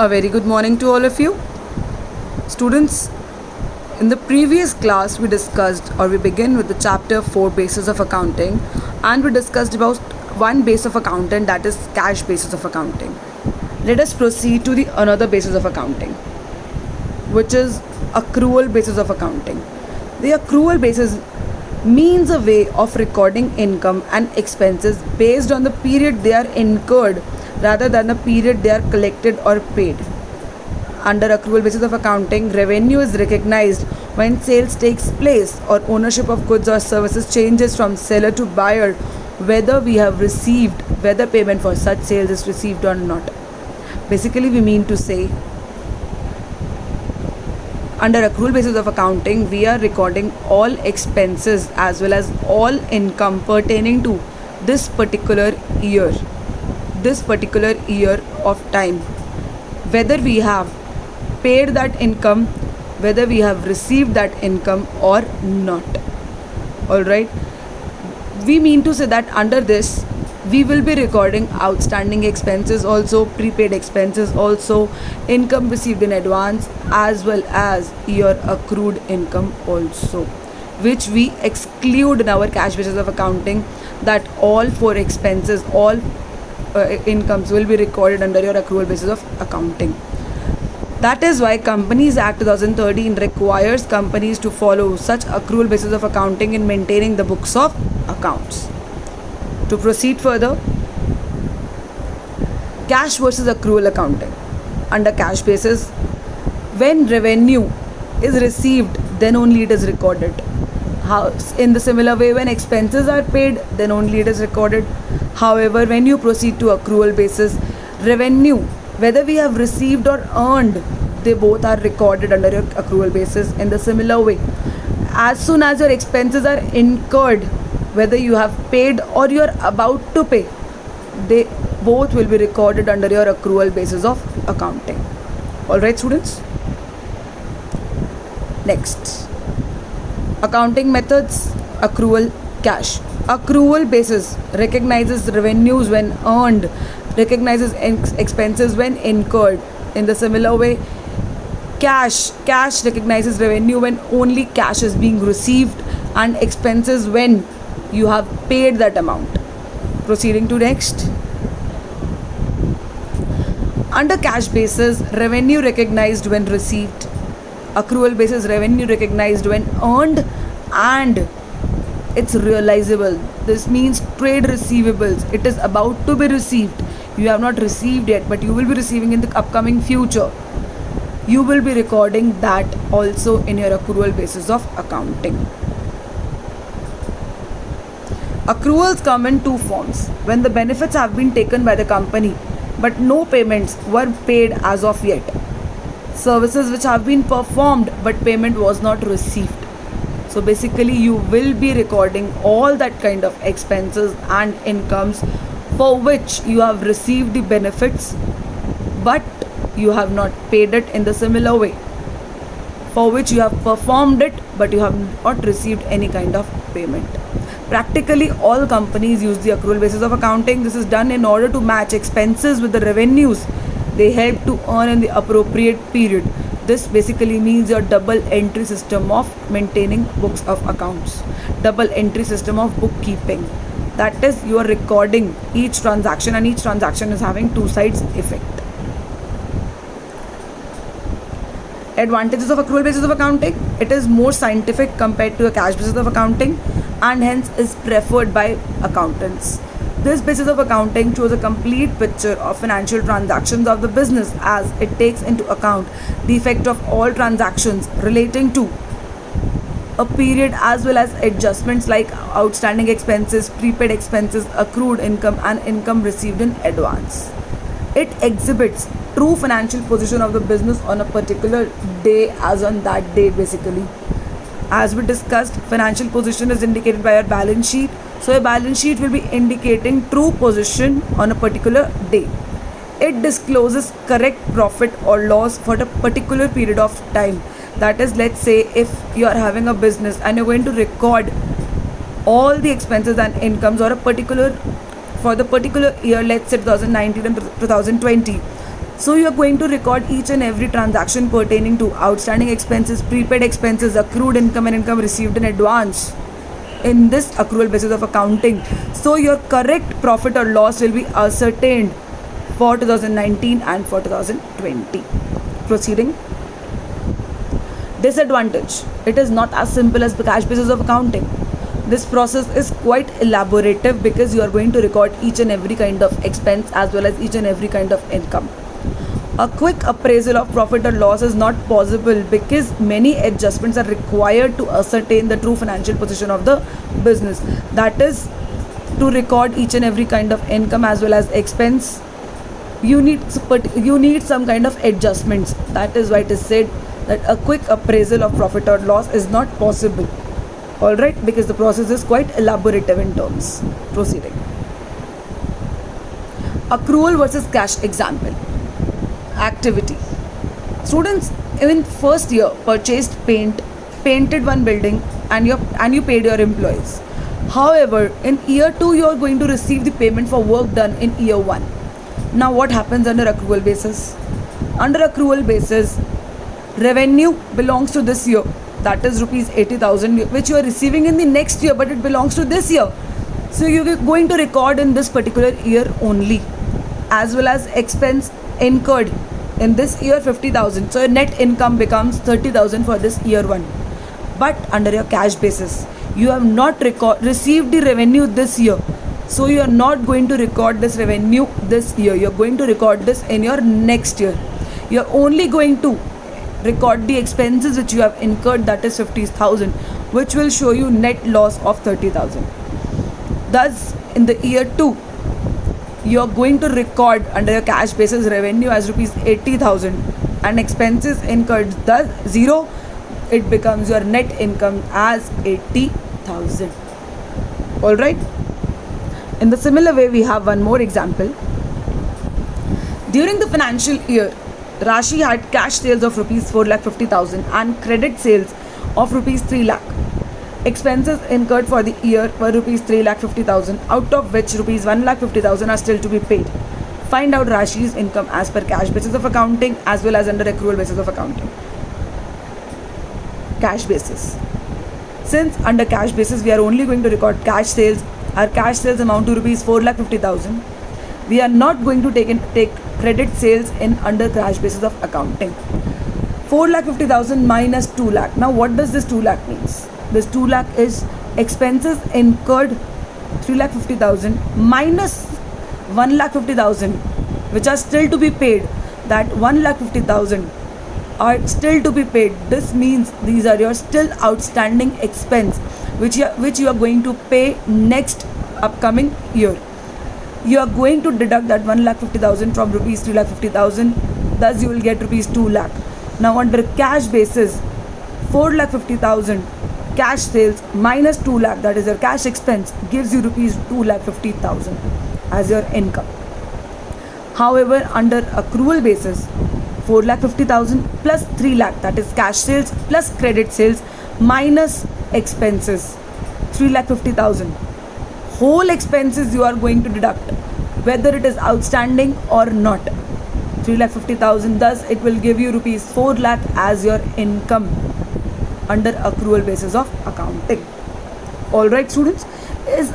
A very good morning to all of you. Students, in the previous class we discussed or we begin with the chapter 4 basis of accounting, and we discussed about one base of accounting, that is cash basis of accounting. Let us proceed to the another basis of accounting, which is accrual basis of accounting. The accrual basis means a way of recording income and expenses based on the period they are incurred rather than the period they are collected or paid. Under accrual basis of accounting, revenue is recognized when sales takes place or ownership of goods or services changes from seller to buyer, whether payment for such sales is received or not. Basically, we mean to say, under accrual basis of accounting, we are recording all expenses as well as all income pertaining to this particular year of time, whether we have paid that income, whether we have received that income or not. Alright, we mean to say that under this we will be recording outstanding expenses also, prepaid expenses also, income received in advance, as well as your accrued income also, which we exclude in our cash basis of accounting, that all four expenses, all incomes will be recorded under your accrual basis of accounting. That is why Companies Act 2013 requires companies to follow such accrual basis of accounting in maintaining the books of accounts. To proceed further, cash versus accrual accounting. Under cash basis, when revenue is received, then only it is recorded. In the similar way, when expenses are paid, then only it is recorded. However, when you proceed to accrual basis, revenue, whether we have received or earned, they both are recorded under your accrual basis. In the similar way, as soon as your expenses are incurred, whether you have paid or you are about to pay, they both will be recorded under your accrual basis of accounting. Alright students, next, accounting methods. Accrual cash. Accrual basis recognizes revenues when earned, recognizes expenses when incurred. In the similar way, cash recognizes revenue when only cash is being received, and expenses when you have paid that amount. Proceeding to next. Under cash basis, revenue recognized when received. Accrual basis, revenue recognized when earned and it's realizable. This means trade receivables. It is about to be received. You have not received yet, but you will be receiving in the upcoming future. You will be recording that also in your accrual basis of accounting. Accruals come in two forms: when the benefits have been taken by the company but no payments were paid as of yet; services which have been performed but payment was not received. So basically, you will be recording all that kind of expenses and incomes for which you have received the benefits but you have not paid it. In the similar way, for which you have performed it but you have not received any kind of payment. Practically all companies use the accrual basis of accounting. This is done in order to match expenses with the revenues they help to earn in the appropriate period. This basically means your double entry system of maintaining books of accounts, double entry system of bookkeeping. That is, you are recording each transaction, and each transaction is having two sides effect. Advantages of accrual basis of accounting: it is more scientific compared to a cash basis of accounting, and hence is preferred by accountants. This basis of accounting shows a complete picture of financial transactions of the business, as it takes into account the effect of all transactions relating to a period, as well as adjustments like outstanding expenses, prepaid expenses, accrued income, and income received in advance. It exhibits true financial position of the business on a particular day, as on that day basically. As we discussed, financial position is indicated by our balance sheet. So a balance sheet will be indicating true position on a particular day. It discloses correct profit or loss for a particular period of time. That is, let's say if you are having a business and you're going to record all the expenses and incomes or for the particular year, let's say 2019 and 2020. So you are going to record each and every transaction pertaining to outstanding expenses, prepaid expenses, accrued income and income received in advance in this accrual basis of accounting. So your correct profit or loss will be ascertained for 2019 and for 2020. Proceeding. Disadvantage. It is not as simple as the cash basis of accounting. This process is quite elaborative because you are going to record each and every kind of expense as well as each and every kind of income. A quick appraisal of profit or loss is not possible because many adjustments are required to ascertain the true financial position of the business. That is, to record each and every kind of income as well as expense, you need some kind of adjustments. That is why it is said that a quick appraisal of profit or loss is not possible. Alright, because the process is quite elaborative in terms. Proceeding. Accrual versus cash example. Activity. Students in first year purchased painted one building and you paid your employees. However, in year 2 you are going to receive the payment for work done in year 1. Now what happens under accrual basis? Under accrual basis, revenue belongs to this year, that is rupees 80,000, which you are receiving in the next year, but it belongs to this year. So you are going to record in this particular year only, as well as expense incurred in this year 50,000. So your net income becomes 30,000 for this year 1. But under your cash basis, you have not received the revenue this year. So you are not going to record this revenue this year. You are going to record this in your next year. You are only going to record the expenses which you have incurred, that is 50,000, which will show you net loss of 30,000. Thus, in the year 2, you are going to record under your cash basis revenue as rupees 80,000 and expenses incurred thus 0. It becomes your net income as 80,000. Alright. In the similar way, we have one more example. During the financial year, Rashi had cash sales of rupees 4,50,000 and credit sales of rupees 3 lakh. Expenses incurred for the year were rupees 3,50,000, out of which rupees 1,50,000 are still to be paid. Find out Rashi's income as per cash basis of accounting as well as under accrual basis of accounting. Cash basis. Since under cash basis we are only going to record cash sales, our cash sales amount to rupees 4,50,000. We are not going to take credit sales in under cash basis of accounting. 4,50,000 minus 2 lakh. Now what does this 2 lakh means? This 2 lakh is expenses incurred 3,50,000 minus 1,50,000, which are still to be paid. That 1,50,000 are still to be paid. This means these are your still outstanding expense which you are going to pay next upcoming year. You are going to deduct that 1,50,000 from rupees 3,50,000. Thus you will get rupees 2 lakh. Now under cash basis, 4,50,000 cash sales minus 2 lakh, that is your cash expense, gives you rupees 2,50,000 as your income. However, under accrual basis, 4,50,000 plus 3 lakh, that is cash sales plus credit sales minus expenses, 3,50,000. Whole expenses you are going to deduct, whether it is outstanding or not. 3,50,000, thus it will give you rupees 4 lakh as your income under accrual basis of accounting. Alright students,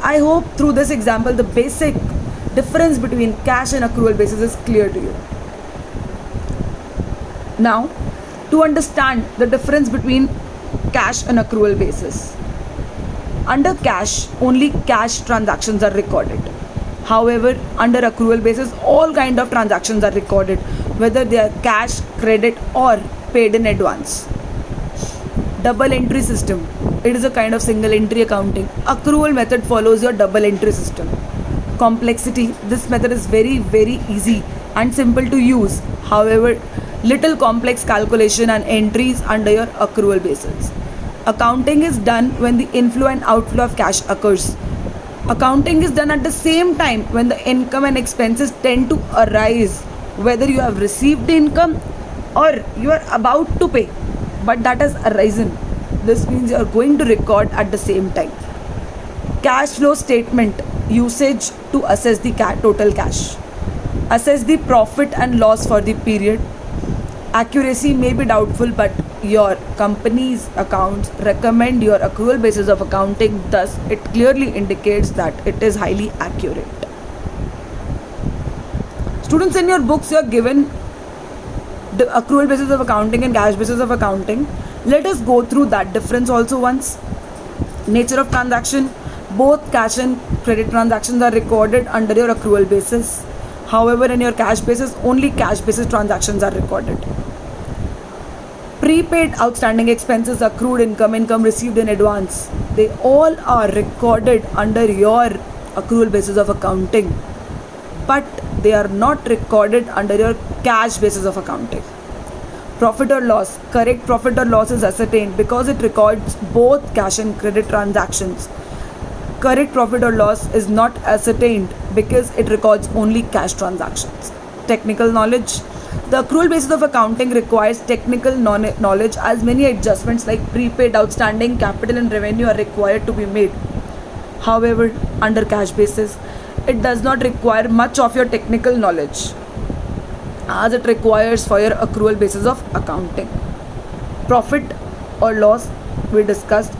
I hope through this example the basic difference between cash and accrual basis is clear to you. Now, to understand the difference between cash and accrual basis. Under cash, only cash transactions are recorded. However, under accrual basis, all kind of transactions are recorded, whether they are cash, credit or paid in advance. Double entry system. It is a kind of single entry accounting. Accrual method follows your double entry system. Complexity. This method is very, very easy and simple to use. However, little complex calculation and entries under your accrual basis. Accounting is done when the inflow and outflow of cash occurs. Accounting is done at the same time when the income and expenses tend to arise, whether you have received the income or you are about to pay, but that has arisen. This means you are going to record at the same time. Cash flow statement, usage to assess the total cash. Assess the profit and loss for the period. Accuracy may be doubtful, but your company's accounts recommend your accrual basis of accounting, thus, it clearly indicates that it is highly accurate. Students, in your books, you are given the accrual basis of accounting and cash basis of accounting. Let us go through that difference also once. Nature of transaction. Both cash and credit transactions are recorded under your accrual basis. However, in your cash basis, only cash basis transactions are recorded. Prepaid outstanding expenses, accrued income, income received in advance, they all are recorded under your accrual basis of accounting, but they are not recorded under your cash basis of accounting. Profit or loss. Correct profit or loss is ascertained because it records both cash and credit transactions. Correct profit or loss is not ascertained because it records only cash transactions. Technical knowledge. The accrual basis of accounting requires technical knowledge, as many adjustments like prepaid, outstanding, capital and revenue are required to be made. However, under cash basis, it does not require much of your technical knowledge as it requires for your accrual basis of accounting. Profit or loss we discussed.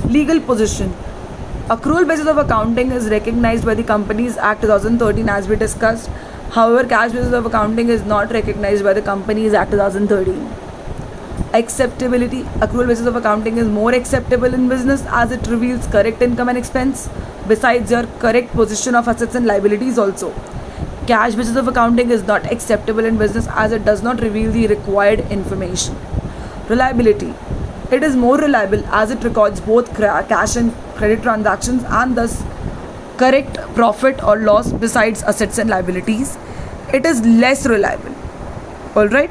Legal position. Accrual basis of accounting is recognized by the Companies Act 2013 as we discussed. However, cash basis of accounting is not recognized by the Companies Act 2013. Acceptability. Accrual basis of accounting is more acceptable in business as it reveals correct income and expense besides your correct position of assets and liabilities also. Cash basis of accounting is not acceptable in business as it does not reveal the required information. Reliability. It is more reliable as it records both cash and credit transactions and thus correct profit or loss besides assets and liabilities. It is less reliable. Alright.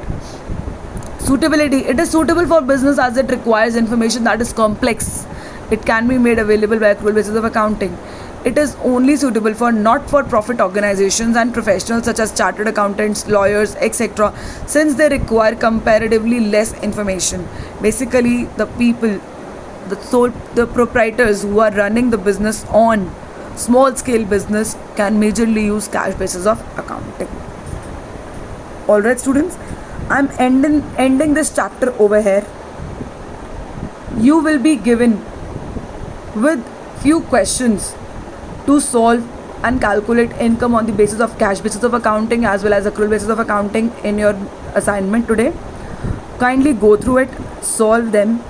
Suitability. It is suitable for business as it requires information that is complex. It can be made available by accrual basis of accounting. It is only suitable for not-for-profit organizations and professionals such as chartered accountants, lawyers, etc., since they require comparatively less information. Basically, the people, the proprietors who are running the business on small-scale business can majorly use cash basis of accounting. Alright, students, I'm ending this chapter over here. You will be given with few questions to solve and calculate income on the basis of cash basis of accounting as well as accrual basis of accounting in your assignment today. Kindly go through it, solve them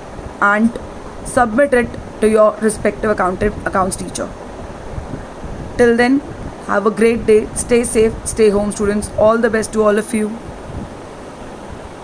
and submit it to your respective accounts teacher. Till then, have a great day. Stay safe, stay home, students. All the best to all of you.